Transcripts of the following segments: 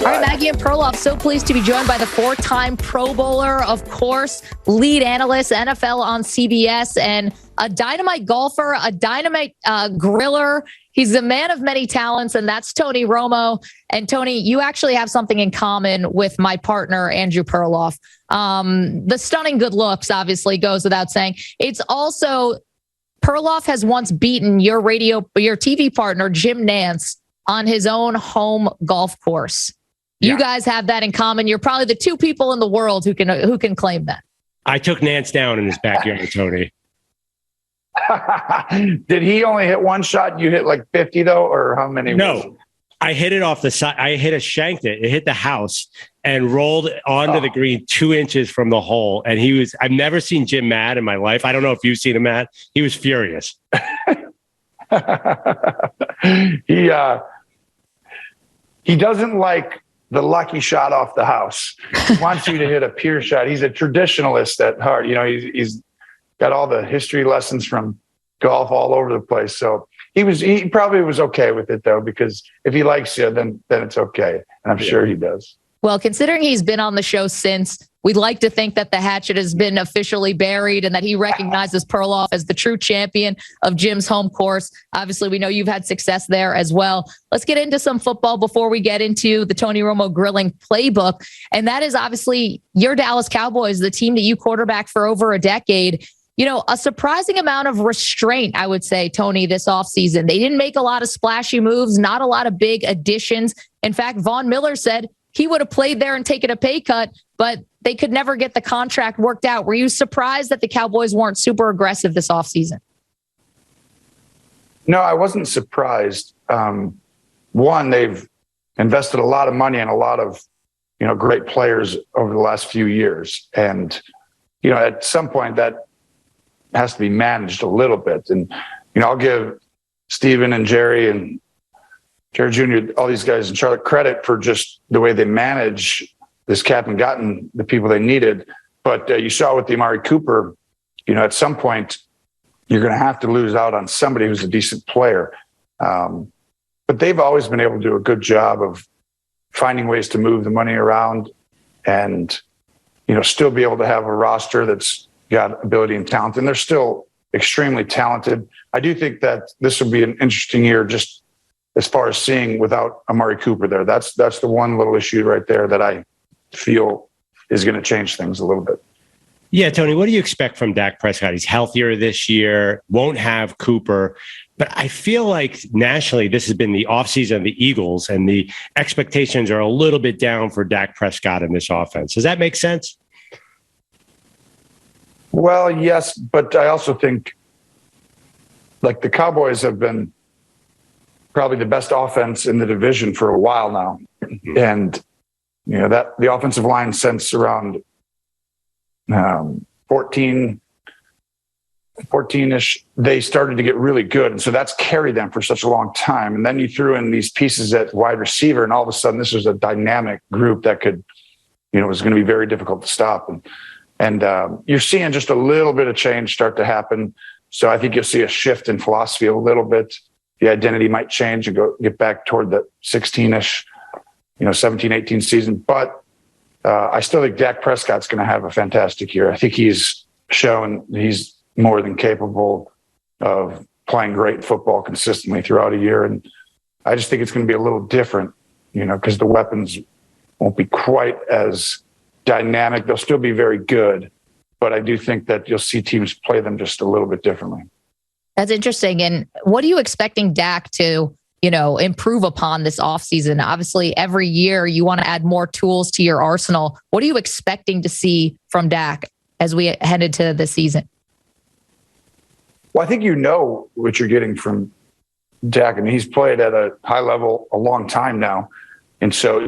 All right, Maggie and Perloff, so pleased to be joined by the 4-time Pro Bowler, of course, lead analyst, NFL on CBS, and a dynamite golfer, a dynamite griller. He's a man of many talents, and that's Tony Romo. And Tony, you actually have something in common with my partner, Andrew Perloff. The stunning good looks, obviously, goes without saying. It's also, Perloff has once beaten your TV partner, Jim Nance, on his own home golf course. You guys have that in common. You're probably the two people in the world who can claim that. I took Nance down in his backyard, Tony. Did he only hit one shot? You hit like 50 though, or how many? No, I hit it off the side. Shanked it. It hit the house and rolled onto the green 2 inches from the hole. And I've never seen Jim mad in my life. I don't know if you've seen him mad. He was furious. He doesn't like the lucky shot off the house. He wants you to hit a pure shot. He's a traditionalist at heart. You know, he's got all the history lessons from golf all over the place. So he probably was okay with it though, because if he likes you, then it's okay. And I'm sure he does. Well, considering he's been on the show since, we'd like to think that the hatchet has been officially buried and that he recognizes Perloff as the true champion of Jim's home course. Obviously, we know you've had success there as well. Let's get into some football before we get into the Tony Romo grilling playbook. And that is obviously your Dallas Cowboys, the team that you quarterbacked for over a decade. You know, a surprising amount of restraint, I would say, Tony, this offseason. They didn't make a lot of splashy moves, not a lot of big additions. In fact, Von Miller said he would have played there and taken a pay cut, but they could never get the contract worked out. Were you surprised that the Cowboys weren't super aggressive this offseason? No, I wasn't surprised. One, they've invested a lot of money in a lot of, great players over the last few years. And, at some point that has to be managed a little bit. And, I'll give Steven and Jerry and Jerry Jr., all these guys in Charlotte credit for just the way they manage this cap and gotten the people they needed. But you saw with the Amari Cooper, at some point you're going to have to lose out on somebody who's a decent player. But they've always been able to do a good job of finding ways to move the money around and, still be able to have a roster that's got ability and talent. And they're still extremely talented. I do think that this will be an interesting year just as far as seeing without Amari Cooper there. That's the one little issue right there that I feel is going to change things a little bit. Yeah, Tony, what do you expect from Dak Prescott? He's healthier this year, won't have Cooper. But I feel like nationally, this has been the offseason of the Eagles, and the expectations are a little bit down for Dak Prescott in this offense. Does that make sense? Well, yes, but I also think like the Cowboys have been probably the best offense in the division for a while now. Mm-hmm. And, that the offensive line since around 14-ish, they started to get really good. And so that's carried them for such a long time. And then you threw in these pieces at wide receiver, and all of a sudden this was a dynamic group that could, was going to be very difficult to stop. And you're seeing just a little bit of change start to happen. So I think you'll see a shift in philosophy a little bit. The identity might change and get back toward the 16-ish, 17, 18 season. But I still think Dak Prescott's going to have a fantastic year. I think he's shown he's more than capable of playing great football consistently throughout a year. And I just think it's going to be a little different, because the weapons won't be quite as dynamic. They'll still be very good, but I do think that you'll see teams play them just a little bit differently. That's interesting. And what are you expecting Dak to, improve upon this offseason? Obviously, every year you want to add more tools to your arsenal. What are you expecting to see from Dak as we head into the season? Well, I think what you're getting from Dak. I mean, he's played at a high level a long time now. And so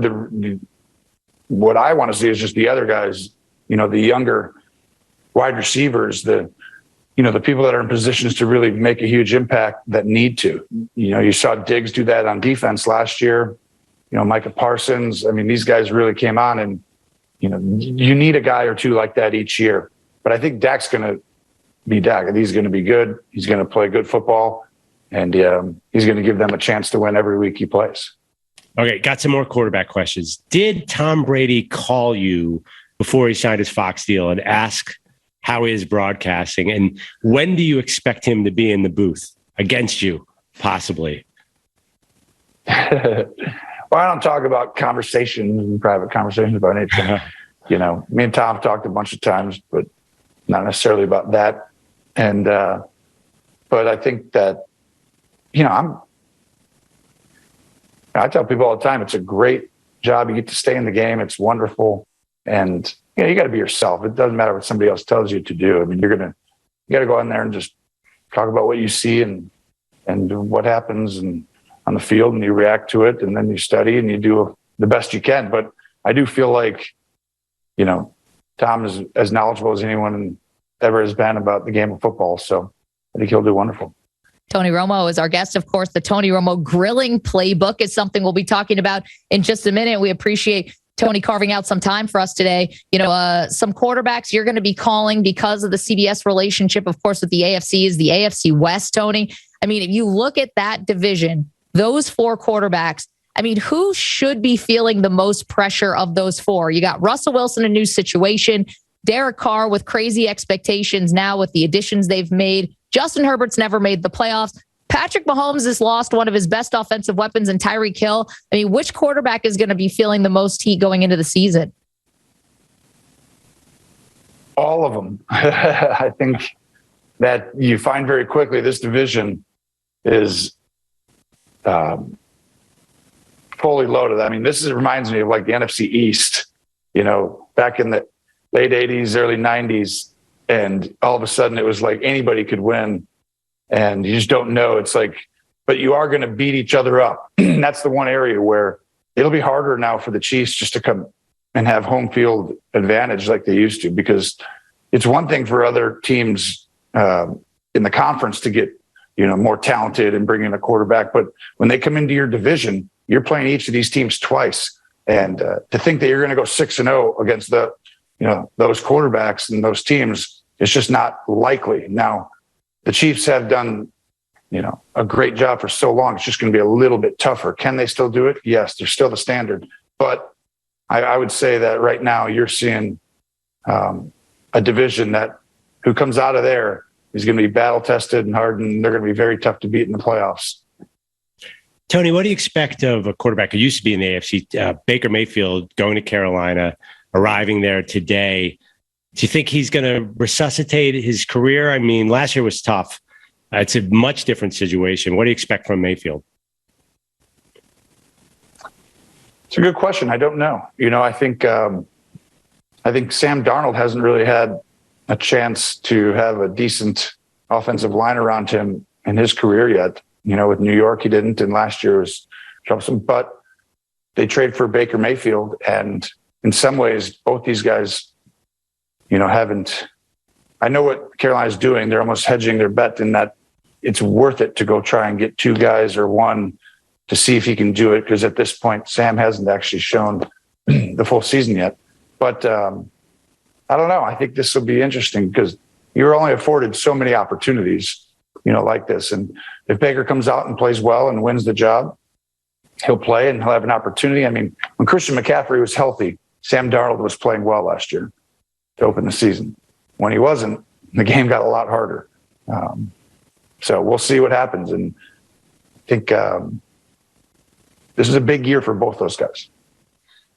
what I want to see is just the other guys, the younger wide receivers, the people that are in positions to really make a huge impact that need to. You saw Diggs do that on defense last year. Micah Parsons. I mean, these guys really came on, and you need a guy or two like that each year. But I think Dak's going to be Dak, and he's going to be good. He's going to play good football, and he's going to give them a chance to win every week he plays. Okay, got some more quarterback questions. Did Tom Brady call you before he signed his Fox deal and ask how he is broadcasting? And when do you expect him to be in the booth against you, possibly? Well, I don't talk about conversations and private conversations about anything. Me and Tom talked a bunch of times, but not necessarily about that. And, but I think that, I tell people all the time, it's a great job. You get to stay in the game. It's wonderful. And, you got to be yourself. It doesn't matter what somebody else tells you to do. I mean, you got to go in there and just talk about what you see and what happens and on the field, and you react to it, and then you study and you do the best you can. But I do feel like, Tom is as knowledgeable as anyone ever has been about the game of football. So I think he'll do wonderful. Tony Romo is our guest. Of course, the Tony Romo grilling playbook is something we'll be talking about in just a minute. We appreciate Tony carving out some time for us today. Some quarterbacks you're going to be calling because of the CBS relationship, of course, with the AFC is the AFC West, Tony. I mean, if you look at that division, those four quarterbacks, I mean, who should be feeling the most pressure of those four? You got Russell Wilson, a new situation, Derek Carr with crazy expectations now with the additions they've made. Justin Herbert's never made the playoffs. Patrick Mahomes has lost one of his best offensive weapons in Tyreek Hill. I mean, which quarterback is going to be feeling the most heat going into the season? All of them. I think that you find very quickly this division is fully loaded. I mean, reminds me of like the NFC East, back in the late 80s, early 90s. And all of a sudden it was like anybody could win, and you just don't know. It's like, but you are going to beat each other up. That's the one area where it'll be harder now for the Chiefs just to come and have home field advantage like they used to, because it's one thing for other teams in the conference to get, more talented and bring in a quarterback. But when they come into your division, you're playing each of these teams twice. And to think that you're going to go 6-0 against those quarterbacks and those teams, it's just not likely. Now, the Chiefs have done, a great job for so long. It's just going to be a little bit tougher. Can they still do it? Yes, they're still the standard. But I would say that right now you're seeing a division that who comes out of there is going to be battle tested and hardened. And they're going to be very tough to beat in the playoffs. Tony, what do you expect of a quarterback who used to be in the AFC, Baker Mayfield, going to Carolina, arriving there today? Do you think he's going to resuscitate his career? I mean, last year was tough. It's a much different situation. What do you expect from Mayfield? It's a good question. I don't know. I think Sam Darnold hasn't really had a chance to have a decent offensive line around him in his career yet. With New York, he didn't, and last year was troublesome. But they trade for Baker Mayfield, and in some ways, both these guys, haven't. I know what Carolina's doing. They're almost hedging their bet in that it's worth it to go try and get two guys or one to see if he can do it. Because at this point, Sam hasn't actually shown the full season yet. But I don't know. I think this will be interesting because you're only afforded so many opportunities, like this. And if Baker comes out and plays well and wins the job, he'll play and he'll have an opportunity. I mean, when Christian McCaffrey was healthy, Sam Darnold was playing well last year to open the season. When he wasn't, the game got a lot harder. So we'll see what happens. And I think this is a big year for both those guys.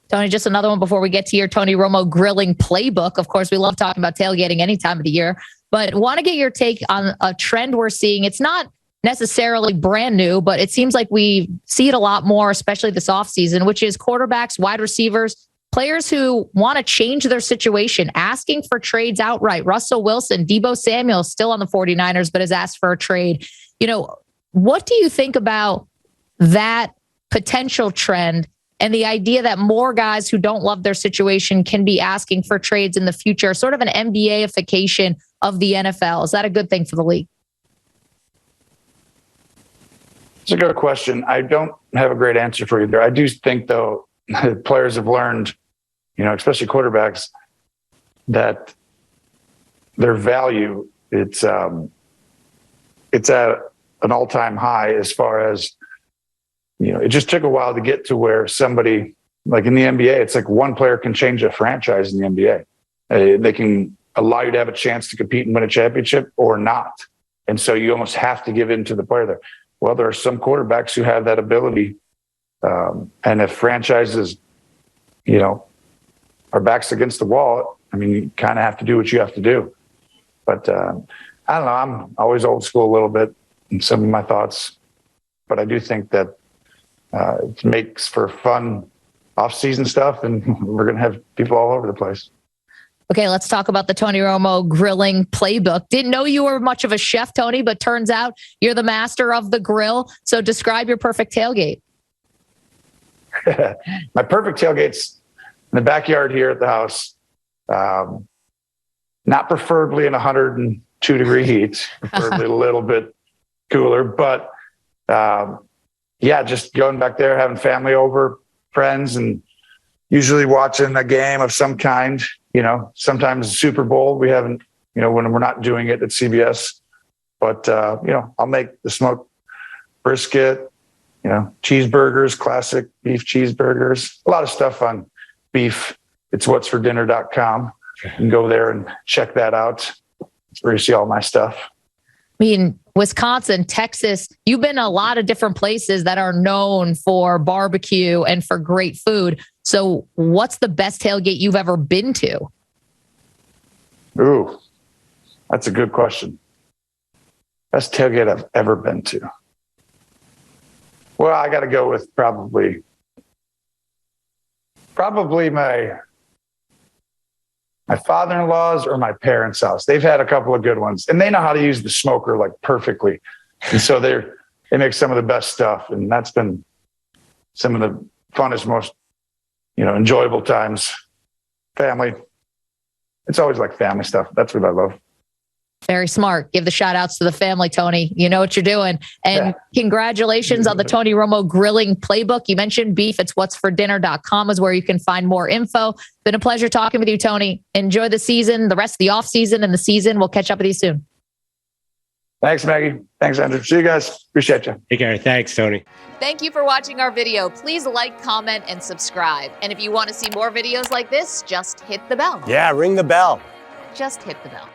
Tony, just another one before we get to your Tony Romo grilling playbook. Of course, we love talking about tailgating any time of the year, but want to get your take on a trend we're seeing. It's not necessarily brand new, but it seems like we see it a lot more, especially this offseason, which is quarterbacks, wide receivers, players who want to change their situation, asking for trades outright. Russell Wilson, Deebo Samuel, still on the 49ers, but has asked for a trade. What do you think about that potential trend and the idea that more guys who don't love their situation can be asking for trades in the future, sort of an NBA-ification of the NFL? Is that a good thing for the league? It's a good question. I don't have a great answer for you there. I do think, though, players have learned, especially quarterbacks, that their value, it's at an all-time high as far as it just took a while to get to where somebody, like in the NBA, it's like one player can change a franchise in the NBA. They can allow you to have a chance to compete and win a championship or not. And so you almost have to give in to the player there. Well, there are some quarterbacks who have that ability. And if franchises, are backs against the wall, I mean, you kind of have to do what you have to do. But I don't know. I'm always old school a little bit in some of my thoughts. But I do think that it makes for fun off-season stuff, and we're going to have people all over the place. Okay, let's talk about the Tony Romo grilling playbook. Didn't know you were much of a chef, Tony, but turns out you're the master of the grill. So describe your perfect tailgate. My perfect tailgate's in the backyard here at the house. Not preferably in 102-degree heat, preferably a little bit cooler. But just going back there, having family over, friends, and usually watching a game of some kind. Sometimes Super Bowl. We haven't, when we're not doing it at CBS. But, I'll make the smoked brisket, cheeseburgers, classic beef cheeseburgers, a lot of stuff on beef. It's what'sfordinner.com. You can go there and check that out. It's where you see all my stuff. I mean, Wisconsin, Texas, you've been a lot of different places that are known for barbecue and for great food. So what's the best tailgate you've ever been to? Ooh, that's a good question. Best tailgate I've ever been to. Well, I got to go with probably my father-in-law's or my parents' house. They've had a couple of good ones, and they know how to use the smoker like perfectly. And so they make some of the best stuff. And that's been some of the funnest, most, enjoyable times. Family. It's always like family stuff. That's what I love. Very smart. Give the shout outs to the family, Tony. You know what you're doing. And Congratulations on the Tony Romo grilling playbook. You mentioned beef. It's what'sfordinner.com is where you can find more info. Been a pleasure talking with you, Tony. Enjoy the season, the rest of the off season and the season. We'll catch up with you soon. Thanks, Maggie. Thanks, Andrew. See you guys. Appreciate you. Take care. Thanks, Tony. Thank you for watching our video. Please like, comment, and subscribe. And if you want to see more videos like this, just hit the bell. Yeah, ring the bell. Just hit the bell.